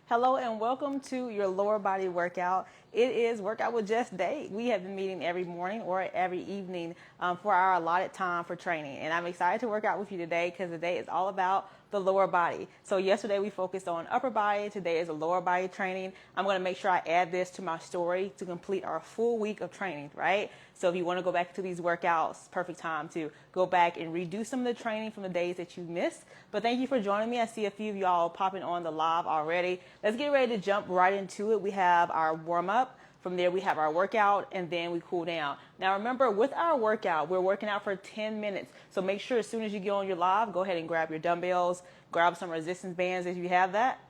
Hello and welcome to your lower body workout. It is Workout with Jess Day. We have been meeting every morning or every evening for our allotted time for training. And I'm excited to work out with you today because today is all about the lower body. So yesterday we focused on upper body. Today is a lower body training. I'm going to make sure I add this to my story to complete our full week of training, right? So if you want to go back to these workouts, perfect time to go back and redo some of the training from the days that you missed. But thank you for joining me. I see a few of y'all popping on the live already. Let's get ready to jump right into it. We have our warm up. From there, we have our workout, and then we cool down. Now, remember, with our workout, we're working out for 10 minutes. So make sure as soon as you get on your live, go ahead and grab your dumbbells, grab some resistance bands if you have that,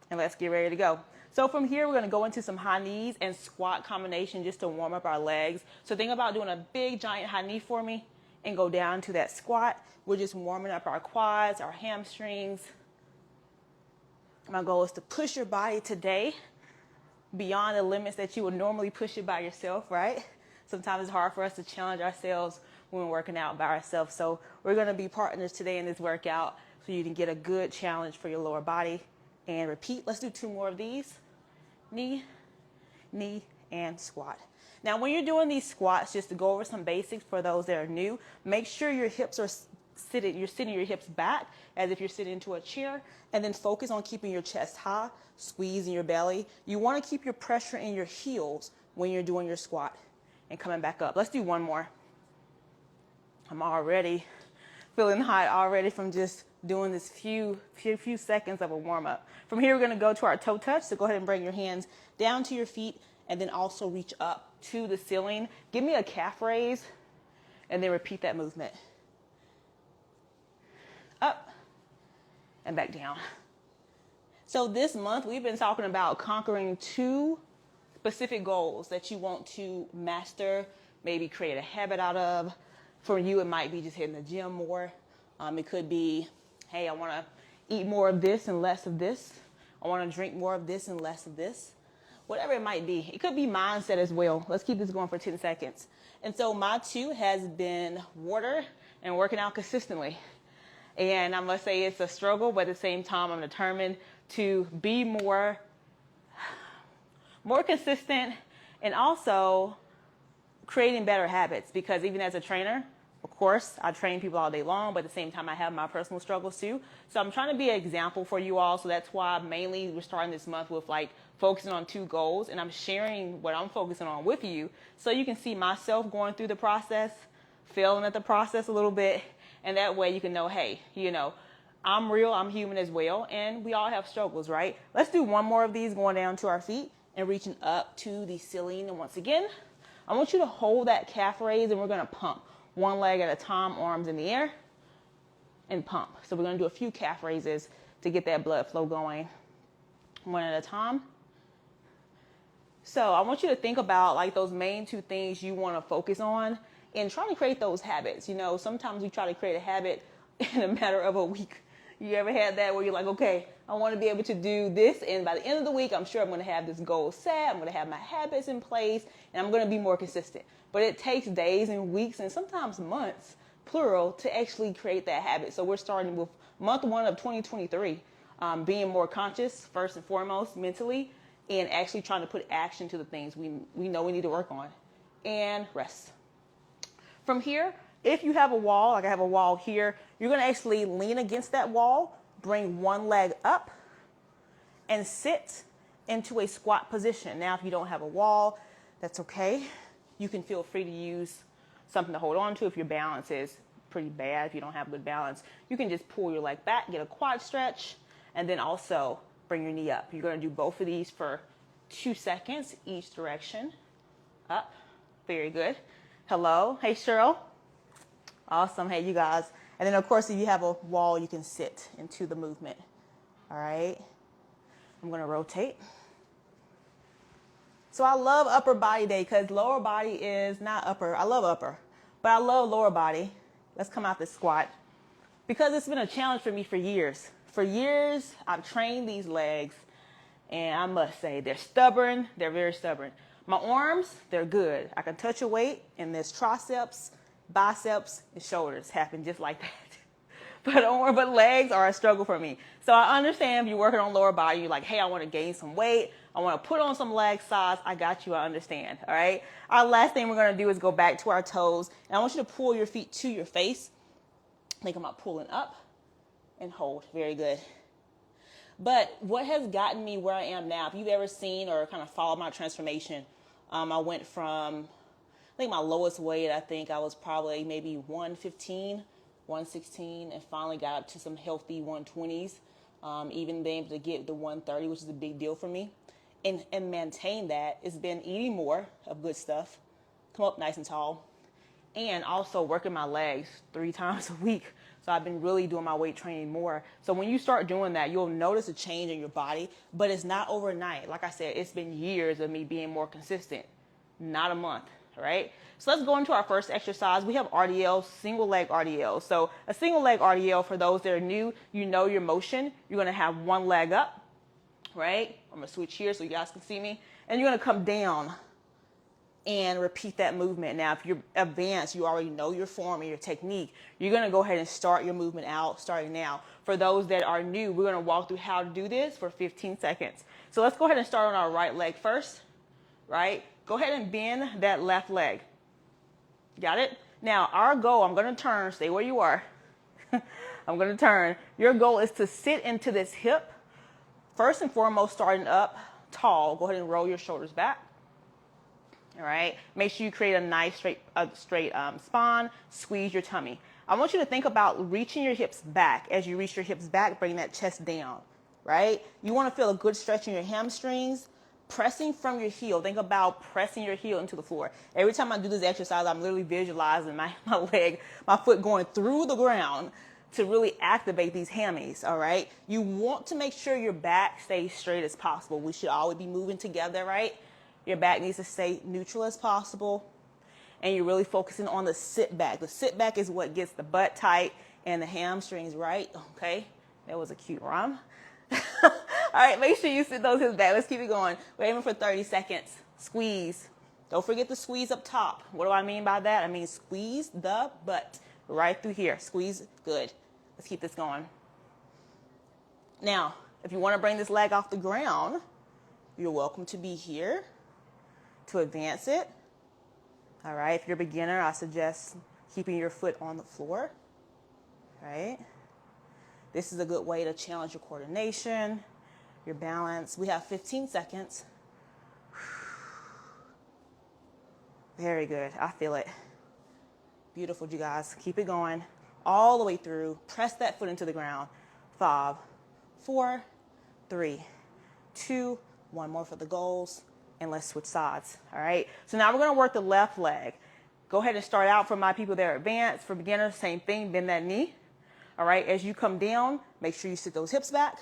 and let's get ready to go. So from here, we're going to go into some high knees and squat combination just to warm up our legs. So think about doing a big, giant high knee for me and go down to that squat. We're just warming up our quads, our hamstrings. My goal is to push your body today beyond the limits that you would normally push it by yourself, right? Sometimes it's hard for us to challenge ourselves when we're working out by ourselves. So we're going to be partners today in this workout so you can get a good challenge for your lower body. And repeat. Let's do 2 more of these. Knee, knee, and squat. Now, when you're doing these squats, just to go over some basics for those that are new, make sure your hips are sitting. You're sitting your hips back as if you're sitting into a chair, and then focus on keeping your chest high, squeezing your belly. You want to keep your pressure in your heels when you're doing your squat and coming back up. Let's do 1 more. I'm already feeling hot already from just doing this few seconds of a warm-up. From here, we're going to go to our toe touch. So go ahead and bring your hands down to your feet and then also reach up to the ceiling. Give me a calf raise and then repeat that movement. Up and back down. So this month, we've been talking about conquering 2 specific goals that you want to master, maybe create a habit out of. For you, it might be just hitting the gym more. It could be, hey, I want to eat more of this and less of this. I want to drink more of this and less of this. Whatever it might be. It could be mindset as well. Let's keep this going for 10 seconds. And so my 2 has been water and working out consistently. And I must say it's a struggle, but at the same time, I'm determined to be more consistent and also creating better habits, because even as a trainer, of course, I train people all day long, but at the same time, I have my personal struggles too. So I'm trying to be an example for you all. So that's why mainly we're starting this month with focusing on 2 goals, and I'm sharing what I'm focusing on with you so you can see myself going through the process, failing at the process a little bit, and that way you can know, hey, I'm real, I'm human as well, and we all have struggles, right? Let's do 1 more of these going down to our feet and reaching up to the ceiling. And once again, I want you to hold that calf raise, and we're going to pump 1 leg at a time, arms in the air, and pump. So we're going to do a few calf raises to get that blood flow going 1 at a time. So I want you to think about those main 2 things you want to focus on and trying to create those habits. Sometimes we try to create a habit in a matter of a week. You ever had that where you're like, okay, I want to be able to do this, and by the end of the week, I'm sure I'm going to have this goal set, I'm going to have my habits in place, and I'm going to be more consistent. But it takes days and weeks and sometimes months, plural, to actually create that habit. So we're starting with month 1 of 2023, being more conscious, first and foremost, mentally, and actually trying to put action to the things we know we need to work on. And rest. From here, if you have a wall, like I have a wall here, you're going to actually lean against that wall, bring 1 leg up, and sit into a squat position. Now, if you don't have a wall, that's okay. You can feel free to use something to hold on to if your balance is pretty bad. If you don't have good balance, you can just pull your leg back, get a quad stretch, and then also bring your knee up. You're going to do both of these for 2 seconds each direction. Up. Very good. Hello. Hey, Cheryl. Awesome. Hey, you guys. And then, of course, if you have a wall, you can sit into the movement. All right. I'm going to rotate. So I love upper body day because lower body is not upper. I love upper, but I love lower body. Let's come out this squat because it's been a challenge for me for years. For years, I've trained these legs, and I must say they're stubborn. They're very stubborn. My arms, they're good. I can touch a weight, and there's triceps, biceps, and shoulders happen just like that. but legs are a struggle for me. So I understand if you're working on lower body, you're like, hey, I want to gain some weight. I want to put on some leg size. I got you. I understand. All right. Our last thing we're going to do is go back to our toes. And I want you to pull your feet to your face. Think about pulling up and hold. Very good. But what has gotten me where I am now, if you've ever seen or kind of followed my transformation, I went from, I think my lowest weight, I think I was probably maybe 115, 116, and finally got up to some healthy 120s, even being able to get the 130, which is a big deal for me, and maintain that. It's been eating more of good stuff, come up nice and tall, and also working my legs 3 times a week. So I've been really doing my weight training more. So when you start doing that, you'll notice a change in your body, but it's not overnight. Like I said, it's been years of me being more consistent, not a month, right? So let's go into our first exercise. We have RDL, single leg RDL. So a single leg RDL, for those that are new, you know your motion. You're gonna have one leg up, right? I'm gonna switch here so you guys can see me. And you're gonna come down and repeat that movement. Now, if you're advanced, you already know your form and your technique. You're going to go ahead and start your movement out starting now. For those that are new, we're going to walk through how to do this for 15 seconds. So let's go ahead and start on our right leg first, right? Go ahead and bend that left leg. Got it? Now, our goal, I'm going to turn, stay where you are. I'm going to turn. Your goal is to sit into this hip. First and foremost, starting up tall, go ahead and roll your shoulders back. All right. Make sure you create a nice straight spine. Squeeze your tummy. I want you to think about reaching your hips back. As you reach your hips back, bring that chest down. Right. You want to feel a good stretch in your hamstrings. Pressing from your heel. Think about pressing your heel into the floor. Every time I do this exercise, I'm literally visualizing my foot going through the ground to really activate these hammies. All right. You want to make sure your back stays straight as possible. We should always be moving together, right? Your back needs to stay neutral as possible. And you're really focusing on the sit back. The sit back is what gets the butt tight and the hamstrings right. Okay. That was a cute rhyme. All right. Make sure you sit those hips back. Let's keep it going. We're aiming for 30 seconds. Squeeze. Don't forget to squeeze up top. What do I mean by that? I mean squeeze the butt right through here. Squeeze. Good. Let's keep this going. Now, if you want to bring this leg off the ground, you're welcome to be here to advance it. All right. If you're a beginner, I suggest keeping your foot on the floor. Right. This is a good way to challenge your coordination, your balance. We have 15 seconds. Very good. I feel it. Beautiful, you guys. Keep it going all the way through. Press that foot into the ground. 5, 4, 3, 2, 1 more for the goals. And let's switch sides. All right. So now we're going to work the left leg. Go ahead and start out for my people that are advanced. For beginners, same thing. Bend that knee. All right. As you come down, make sure you sit those hips back.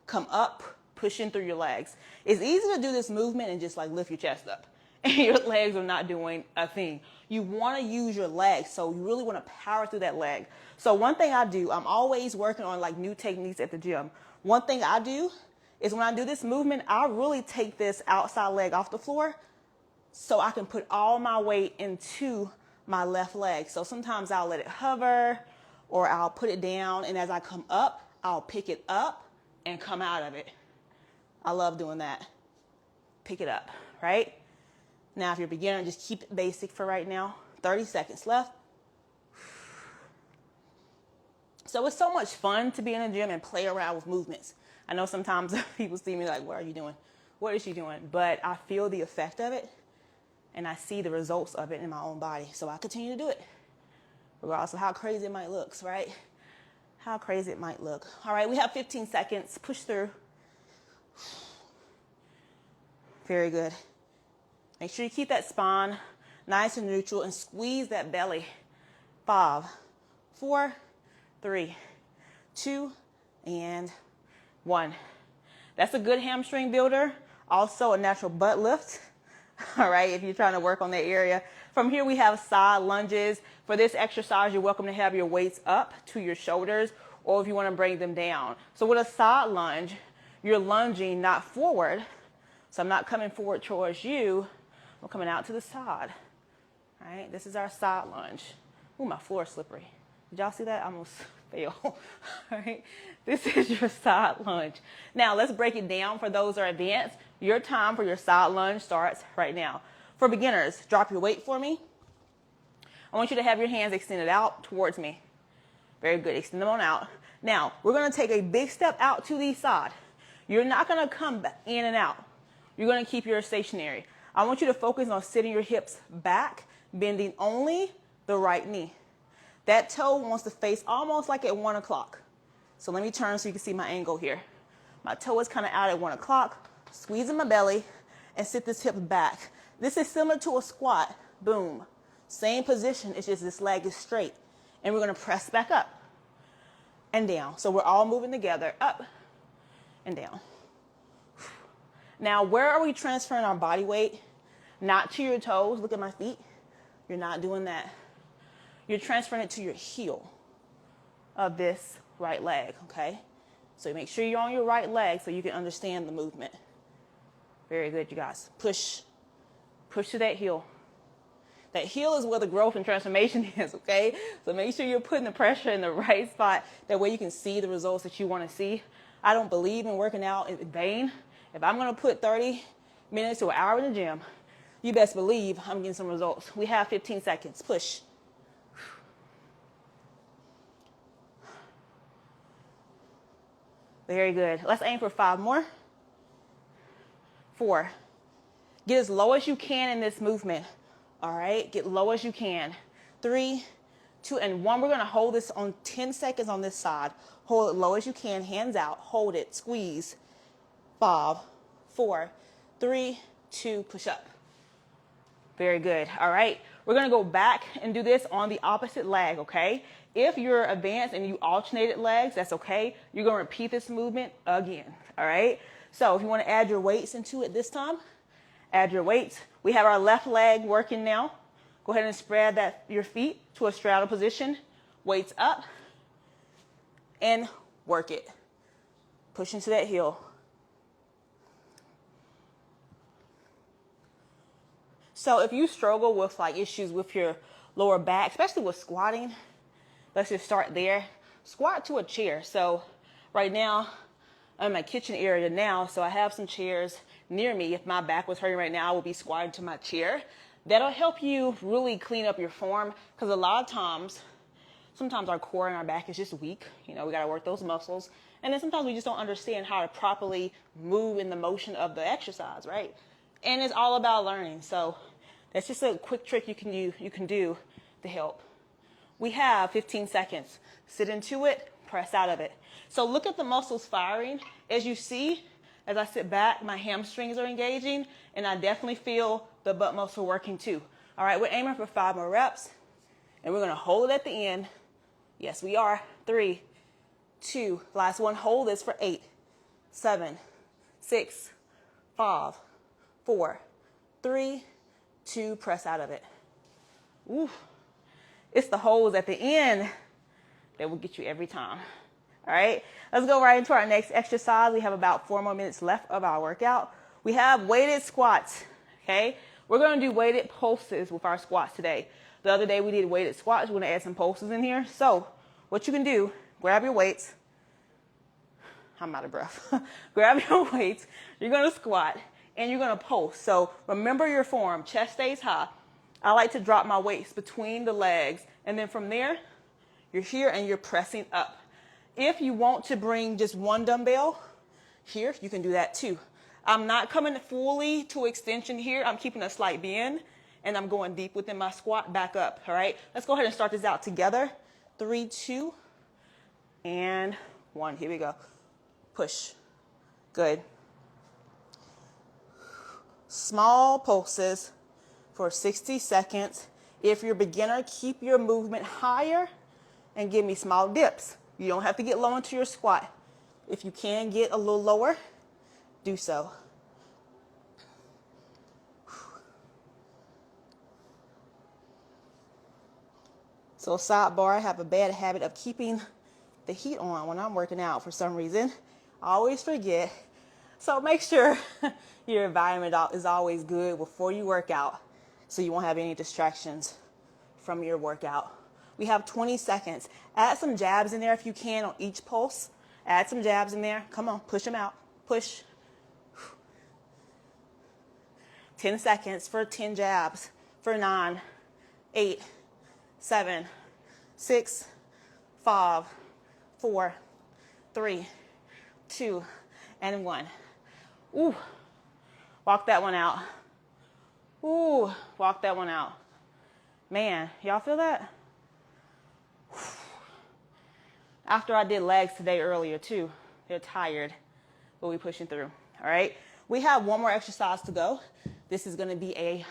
Come up, push in through your legs. It's easy to do this movement and just like lift your chest up. And your legs are not doing a thing. You want to use your legs. So you really want to power through that leg. So one thing I do, I'm always working on like new techniques at the gym. One thing I do is when I do this movement, I really take this outside leg off the floor so I can put all my weight into my left leg. So sometimes I'll let it hover or I'll put it down. And as I come up, I'll pick it up and come out of it. I love doing that. Pick it up, right? Now, if you're a beginner, just keep it basic for right now. 30 seconds left. So it's so much fun to be in the gym and play around with movements. I know sometimes people see me like, what are you doing? What is she doing? But I feel the effect of it and I see the results of it in my own body. So I continue to do it regardless of how crazy it might look, right? How crazy it might look. All right, we have 15 seconds. Push through. Very good. Make sure you keep that spine nice and neutral and squeeze that belly. 5, 4, 3, 2, and 1. That's a good hamstring builder. Also a natural butt lift. All right, if you're trying to work on that area. From here, we have side lunges. For this exercise, you're welcome to have your weights up to your shoulders, or if you want to bring them down. So with a side lunge, you're lunging not forward. So I'm not coming forward towards you. I'm coming out to the side. All right, this is our side lunge. Ooh, my floor is slippery. Did y'all see that? I almost fail. All right, this is your side lunge. Now let's break it down for those who are advanced. Your time for your side lunge starts right now. For beginners, drop your weight for me. I want you to have your hands extended out towards me. Very good, extend them on out. Now, we're gonna take a big step out to the side. You're not gonna come in and out. You're gonna keep yours stationary. I want you to focus on sitting your hips back, bending only the right knee. That toe wants to face almost like at 1 o'clock. So let me turn so you can see my angle here. My toe is kind of out at 1 o'clock, squeezing my belly, and sit this hip back. This is similar to a squat, boom. Same position, it's just this leg is straight. And we're gonna press back up and down. So we're all moving together, up and down. Now, where are we transferring our body weight? Not to your toes, look at my feet. You're not doing that. You're transferring it to your heel of this right leg, okay? So make sure you're on your right leg so you can understand the movement. Very good, you guys. Push to that heel. That heel is where the growth and transformation is, okay? So make sure you're putting the pressure in the right spot. That way you can see the results that you want to see. I don't believe in working out in vain. If I'm going to put 30 minutes to an hour in the gym, you best believe I'm getting some results. We have 15 seconds. Push. Very good. Let's aim for 5 more. 4. Get as low as you can in this movement. All right, get low as you can. 3, 2, and 1. We're gonna hold this on 10 seconds on this side. Hold it low as you can, hands out, hold it, squeeze. 5, 4, 3, 2, push up. Very good, all right. We're gonna go back and do this on the opposite leg, okay? If you're advanced and you alternated legs, that's okay. You're gonna repeat this movement again, all right? So if you wanna add your weights into it this time, add your weights. We have our left leg working now. Go ahead and spread your feet to a straddle position. Weights up and work it. Push into that heel. So if you struggle with like issues with your lower back, especially with squatting, let's just start there. Squat to a chair. So right now, I'm in my kitchen area now, so I have some chairs near me. If my back was hurting right now, I will be squatting to my chair. That'll help you really clean up your form, because a lot of times, sometimes our core and our back is just weak. You know, we got to work those muscles. And then sometimes we just don't understand how to properly move in the motion of the exercise, right? And it's all about learning. So that's just a quick trick you can do to help. We have 15 seconds. Sit into it, press out of it. So look at the muscles firing. As you see, as I sit back, my hamstrings are engaging, and I definitely feel the butt muscle working too. All right, we're aiming for 5 more reps, and we're gonna hold it at the end. Yes, we are. 3, 2, last one. Hold this for 8, 7, 6, 5, 4, 3, 2, press out of it. Ooh, it's the holds at the end that will get you every time. All right, let's go right into our next exercise. We have about 4 more minutes left of our workout. We have weighted squats, okay? We're gonna do weighted pulses with our squats today. The other day we did weighted squats. We're gonna add some pulses in here. So what you can do, grab your weights. I'm out of breath. Grab your weights, you're gonna squat, and you're gonna pulse. So remember your form, chest stays high. I like to drop my weights between the legs, and then from there, you're here and you're pressing up. If you want to bring just one dumbbell here, you can do that too. I'm not coming fully to extension here. I'm keeping a slight bend, and I'm going deep within my squat, back up, all right? Let's go ahead and start this out together. 3, 2, and 1. Here we go. Push. Good. Small pulses for 60 seconds. If you're a beginner, keep your movement higher and give me small dips. You don't have to get low into your squat. If you can get a little lower, do so. So sidebar, I have a bad habit of keeping the heat on when I'm working out for some reason. I always forget. So make sure your environment is always good before you work out, so you won't have any distractions from your workout. We have 20 seconds. Add some jabs in there if you can on each pulse. Add some jabs in there. Come on, push them out. Push. 10 seconds for 10 jabs. For 9, 8, 7, 6, 5, 4, 3, 2, and 1. Ooh. Walk that one out. Ooh, walk that one out. Man, y'all feel that? After I did legs today earlier too. They're tired, but we're pushing through. All right. We have one more exercise to go. This is going to be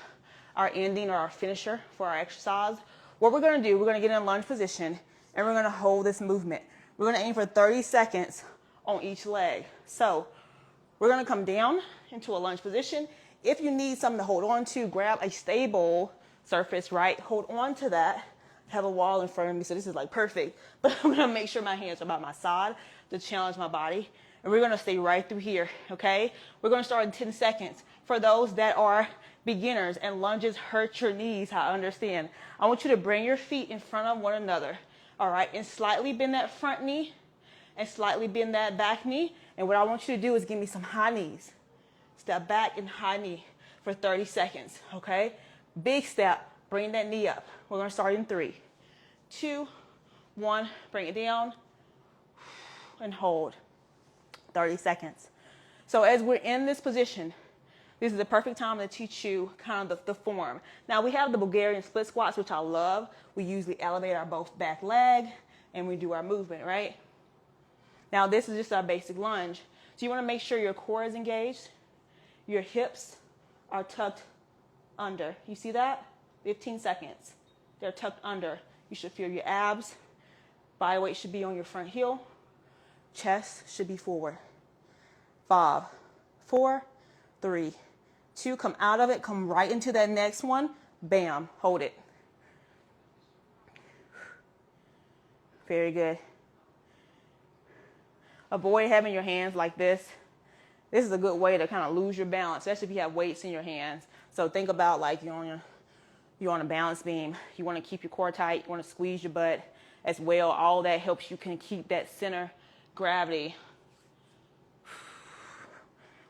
our ending or our finisher for our exercise. What we're going to do, we're going to get in a lunge position and we're going to hold this movement. We're going to aim for 30 seconds on each leg. So we're going to come down into a lunge position. If you need something to hold on to, grab a stable surface, right? Hold on to that. I have a wall in front of me, so this is like perfect. But I'm going to make sure my hands are by my side to challenge my body. And we're going to stay right through here, okay? We're going to start in 10 seconds. For those that are beginners and lunges hurt your knees, I understand. I want you to bring your feet in front of one another, all right? And slightly bend that front knee and slightly bend that back knee. And what I want you to do is give me some high knees. Step back and high knee for 30 seconds, okay? Big step. Bring that knee up. We're going to start in 3, 2, 1. Bring it down and hold. 30 seconds. So as we're in this position, this is the perfect time to teach you kind of the form. Now we have the Bulgarian split squats, which I love. We usually elevate our both back leg and we do our movement, right? Now this is just our basic lunge. So you want to make sure your core is engaged. Your hips are tucked under. You see that? 15 seconds. They're tucked under. You should feel your abs. Body weight should be on your front heel. Chest should be forward. 5, 4, 3, 2. Come out of it. Come right into that next one. Bam. Hold it. Very good. Avoid having your hands like this. This is a good way to kind of lose your balance, especially if you have weights in your hands. So think about like you're on a balance beam. You want to keep your core tight. You want to squeeze your butt as well. All that helps you can keep that center gravity.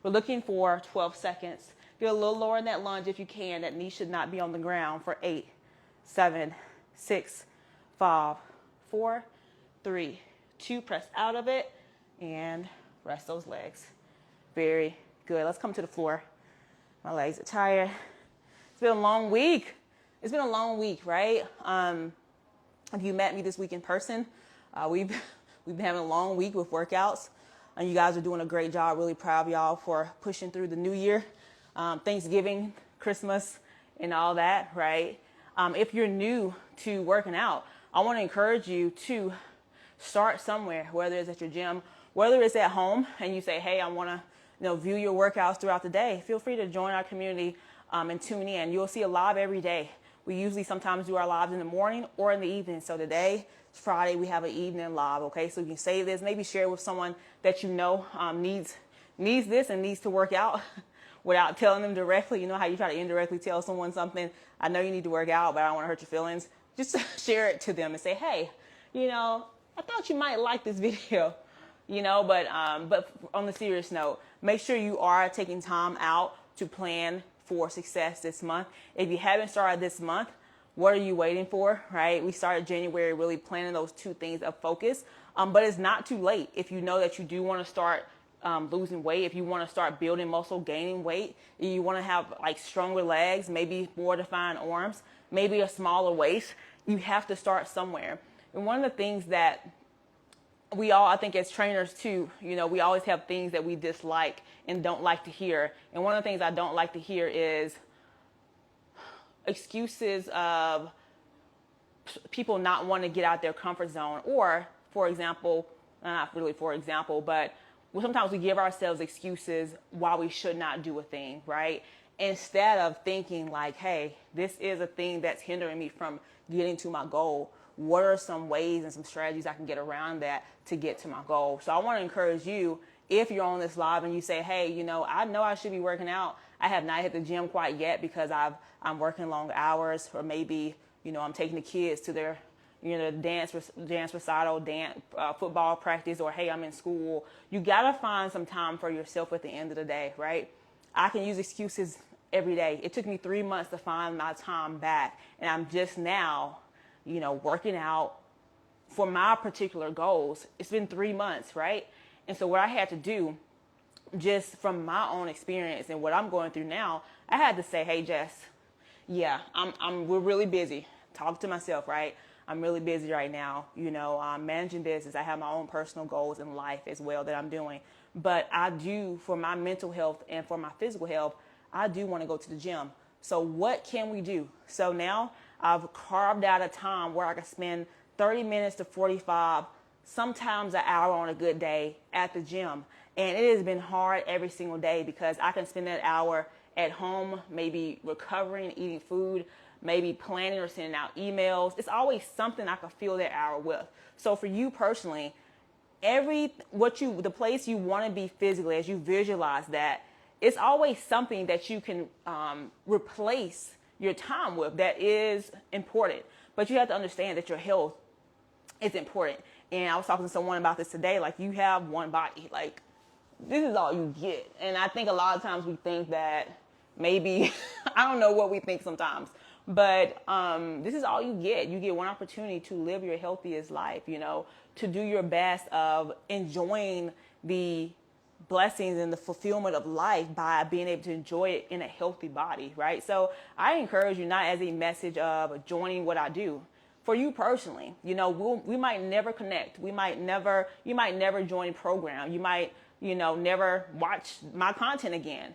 We're looking for 12 seconds. Get a little lower in that lunge if you can. That knee should not be on the ground for 8, 7, 6, 5, 4, 3, 2. Press out of it and rest those legs. Very good. Let's come to the floor. My legs are tired. It's been a long week. It's been a long week, right? If you met me this week in person, we've been having a long week with workouts, and you guys are doing a great job. Really proud of y'all for pushing through the new year, Thanksgiving, Christmas, and all that, right? If you're new to working out, I want to encourage you to start somewhere, whether it's at your gym, whether it's at home, and you say, hey, I want to view your workouts throughout the day. Feel free to join our community and tune in. You'll see a live every day. We usually sometimes do our lives in the morning or in the evening. So today, it's Friday, we have an evening live, okay? So you can save this, maybe share it with someone that you know needs this and needs to work out without telling them directly. You know how you try to indirectly tell someone something, I know you need to work out, but I don't want to hurt your feelings. Just share it to them and say, hey, I thought you might like this video. But on the serious note, make sure you are taking time out to plan for success this month. If you haven't started this month, what are you waiting for, right? We started January really planning those 2 things of focus, but it's not too late. If you know that you do want to start losing weight, if you want to start building muscle, gaining weight, you want to have like stronger legs, maybe more defined arms, maybe a smaller waist, you have to start somewhere. And one of the things that we all, I think as trainers too, we always have things that we dislike and don't like to hear. And one of the things I don't like to hear is excuses of people not wanting to get out their comfort zone. Or, for example, not really for example, but sometimes we give ourselves excuses why we should not do a thing, right? Instead of thinking like, hey, this is a thing that's hindering me from getting to my goal. What are some ways and some strategies I can get around that to get to my goal? So I want to encourage you, if you're on this live and you say, hey, I know I should be working out. I have not hit the gym quite yet because I'm working long hours, or maybe, I'm taking the kids to their, dance recital, football practice, or hey, I'm in school. You gotta find some time for yourself at the end of the day, right? I can use excuses every day. It took me 3 months to find my time back, and I'm just now, working out for my particular goals. It's been 3 months, right? And so what I had to do, just from my own experience and what I'm going through now, I had to say, hey, Jess, yeah, we're really busy. Talk to myself, right? I'm really busy right now. I'm managing business. I have my own personal goals in life as well that I'm doing. But I do, for my mental health and for my physical health, I do want to go to the gym. So what can we do? So now I've carved out a time where I can spend 30 minutes to 45, sometimes an hour on a good day at the gym. And it has been hard every single day because I can spend that hour at home, maybe recovering, eating food, maybe planning or sending out emails. It's always something I can fill that hour with. So for you personally, the place you want to be physically, as you visualize that, it's always something that you can replace your time with that is important. But you have to understand that your health is important. And I was talking to someone about this today. Like, you have one body. Like, this is all you get. And I think a lot of times we think that maybe, I don't know what we think sometimes, but this is all you get. You get one opportunity to live your healthiest life, to do your best of enjoying the blessings and the fulfillment of life by being able to enjoy it in a healthy body, right? So I encourage you, not as a message of joining what I do. For you personally, we might never connect. You might never join a program. You might, never watch my content again.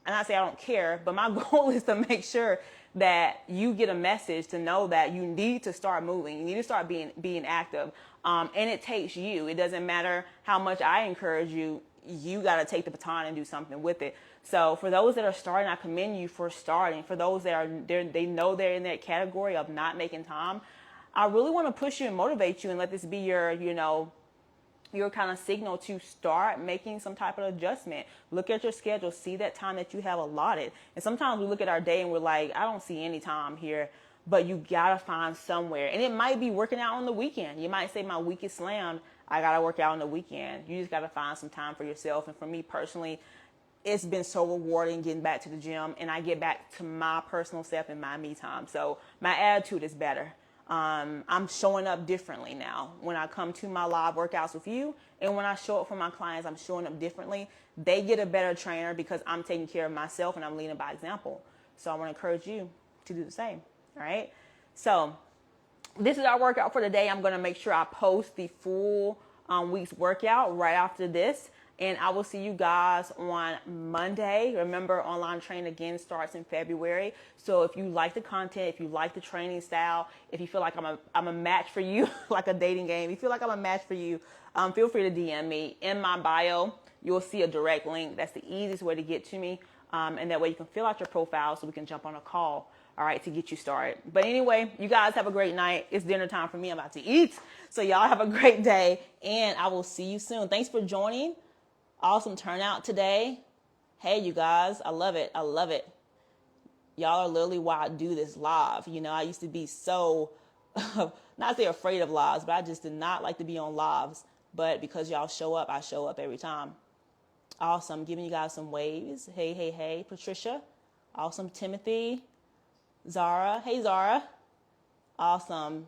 And I say I don't care, but my goal is to make sure that you get a message to know that you need to start moving. You need to start being active. And it takes you. It doesn't matter how much I encourage you. You got to take the baton and do something with it. So for those that are starting, I commend you for starting. For those that are they know they're in that category of not making time, I really want to push you and motivate you and let this be your kind of signal to start making some type of adjustment. Look at your schedule, see that time that you have allotted. And sometimes we look at our day and we're like, I don't see any time here, but you gotta find somewhere. And it might be working out on the weekend. You might say, my week is slammed, I gotta work out on the weekend. You just gotta find some time for yourself. And for me personally, it's been so rewarding getting back to the gym, and I get back to my personal self and my me time. So my attitude is better. I'm showing up differently now. When I come to my live workouts with you, and when I show up for my clients, I'm showing up differently. They get a better trainer because I'm taking care of myself and I'm leading by example. So I want to encourage you to do the same. All right. So this is our workout for today. I'm going to make sure I post the full week's workout right after this. And I will see you guys on Monday. Remember, online training again starts in February. So if you like the content, if you like the training style, if you feel like I'm a match for you, like a dating game, if you feel like I'm a match for you, feel free to DM me. In my bio, you'll see a direct link. That's the easiest way to get to me. And that way you can fill out your profile so we can jump on a call, all right, to get you started. But anyway, you guys have a great night. It's dinner time for me. I'm about to eat. So y'all have a great day, and I will see you soon. Thanks for joining. Awesome turnout today. Hey, you guys, I love it. I love it. Y'all are literally why I do this live. I used to be so, not say afraid of lives, but I just did not like to be on lives. But because y'all show up, I show up every time. Awesome. Giving you guys some waves. Hey, hey, hey, Patricia. Awesome. Timothy. Zara. Hey, Zara. Awesome.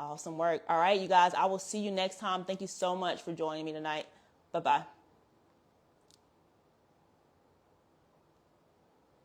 Awesome work. All right, you guys, I will see you next time. Thank you so much for joining me tonight. Bye-bye.